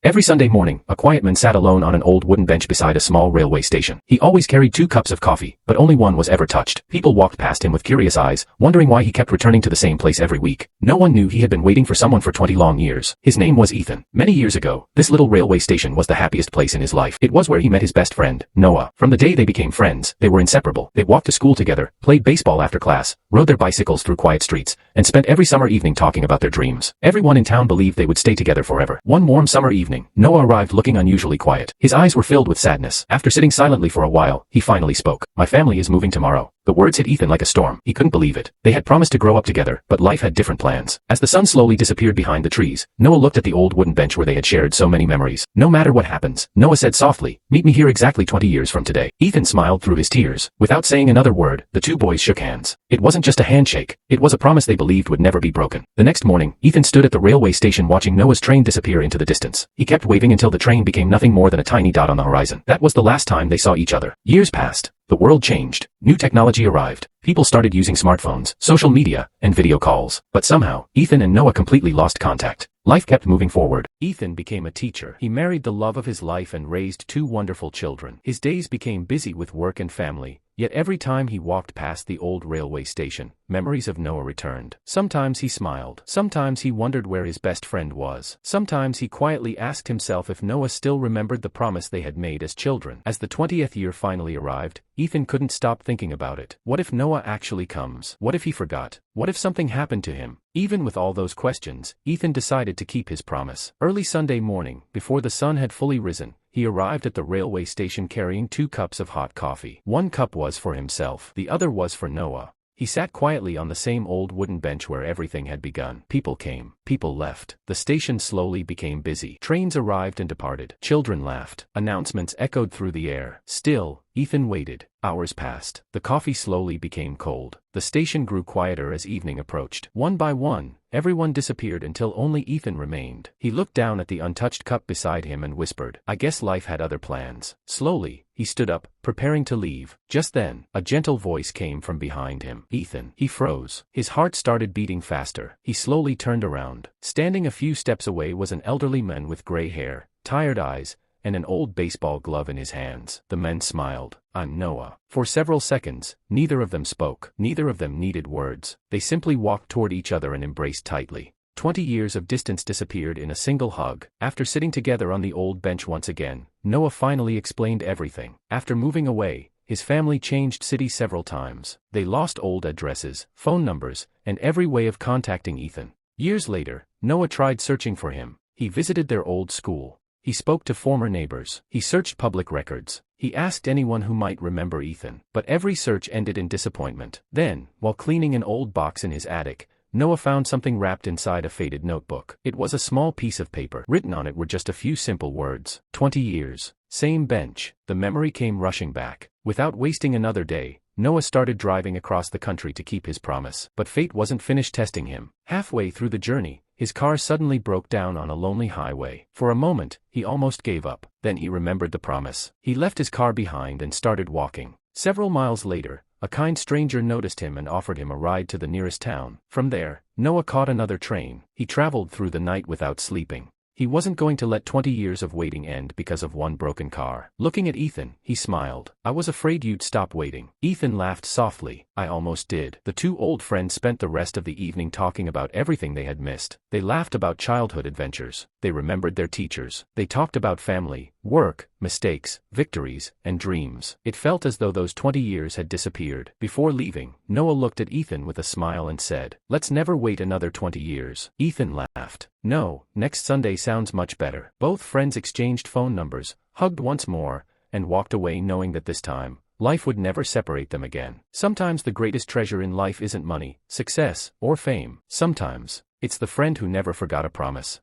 Every Sunday morning, a quiet man sat alone on an old wooden bench beside a small railway station. He always carried 2 cups of coffee, but only one was ever touched. People walked past him with curious eyes, wondering why he kept returning to the same place every week. No one knew he had been waiting for someone for 20 long years. His name was Ethan. Many years ago, this little railway station was the happiest place in his life. It was where he met his best friend, Noah. From the day they became friends, they were inseparable. They walked to school together, played baseball after class, rode their bicycles through quiet streets, and spent every summer evening talking about their dreams. Everyone in town believed they would stay together forever. One warm summer evening, Noah arrived looking unusually quiet. His eyes were filled with sadness. After sitting silently for a while, he finally spoke. "My family is moving tomorrow." The words hit Ethan like a storm. He couldn't believe it. They had promised to grow up together, but life had different plans. As the sun slowly disappeared behind the trees, Noah looked at the old wooden bench where they had shared so many memories. "No matter what happens," Noah said softly, "meet me here exactly 20 years from today." Ethan smiled through his tears. Without saying another word, the 2 boys shook hands. It wasn't just a handshake. It was a promise they believed would never be broken. The next morning, Ethan stood at the railway station watching Noah's train disappear into the distance. He kept waving until the train became nothing more than a tiny dot on the horizon. That was the last time they saw each other. Years passed. The world changed. New technology arrived. People started using smartphones, social media, and video calls. But somehow, Ethan and Noah completely lost contact. Life kept moving forward. Ethan became a teacher. He married the love of his life and raised 2 wonderful children. His days became busy with work and family. Yet every time he walked past the old railway station, memories of Noah returned. Sometimes he smiled. Sometimes he wondered where his best friend was. Sometimes he quietly asked himself if Noah still remembered the promise they had made as children. As the 20th year finally arrived, Ethan couldn't stop thinking about it. What if Noah actually comes? What if he forgot? What if something happened to him? Even with all those questions, Ethan decided to keep his promise. Early Sunday morning, before the sun had fully risen, he arrived at the railway station carrying 2 cups of hot coffee. 1 cup was for himself. The other was for Noah. He sat quietly on the same old wooden bench where everything had begun. People came. People left. The station slowly became busy. Trains arrived and departed. Children laughed. Announcements echoed through the air. Still, Ethan waited. Hours passed. The coffee slowly became cold. The station grew quieter as evening approached. One by one, everyone disappeared until only Ethan remained. He looked down at the untouched cup beside him and whispered, "I guess life had other plans." Slowly, he stood up, preparing to leave. Just then, a gentle voice came from behind him. "Ethan." He froze. His heart started beating faster. He slowly turned around. Standing a few steps away was an elderly man with gray hair, tired eyes, and an old baseball glove in his hands. The man smiled. "I'm Noah." For several seconds, neither of them spoke. Neither of them needed words. They simply walked toward each other and embraced tightly. 20 years of distance disappeared in a single hug. After sitting together on the old bench once again, Noah finally explained everything. After moving away, his family changed cities several times. They lost old addresses, phone numbers, and every way of contacting Ethan. Years later, Noah tried searching for him. He visited their old school. He spoke to former neighbors. He searched public records. He asked anyone who might remember Ethan. But every search ended in disappointment. Then, while cleaning an old box in his attic, Noah found something wrapped inside a faded notebook. It was a small piece of paper. Written on it were just a few simple words. 20 years. Same bench. The memory came rushing back. Without wasting another day, Noah started driving across the country to keep his promise. But fate wasn't finished testing him. Halfway through the journey, his car suddenly broke down on a lonely highway. For a moment, he almost gave up. Then he remembered the promise. He left his car behind and started walking. Several miles later, a kind stranger noticed him and offered him a ride to the nearest town. From there, Noah caught another train. He traveled through the night without sleeping. He wasn't going to let 20 years of waiting end because of one broken car. Looking at Ethan, he smiled. "I was afraid you'd stop waiting." Ethan laughed softly. "I almost did." The 2 old friends spent the rest of the evening talking about everything they had missed. They laughed about childhood adventures. They remembered their teachers. They talked about family, work, mistakes, victories, and dreams. It felt as though those 20 years had disappeared. Before leaving, Noah looked at Ethan with a smile and said, "Let's never wait another 20 years." Ethan laughed. "No, next Sunday sounds much better." Both friends exchanged phone numbers, hugged once more, and walked away knowing that this time, life would never separate them again. Sometimes the greatest treasure in life isn't money, success, or fame. Sometimes, it's the friend who never forgot a promise.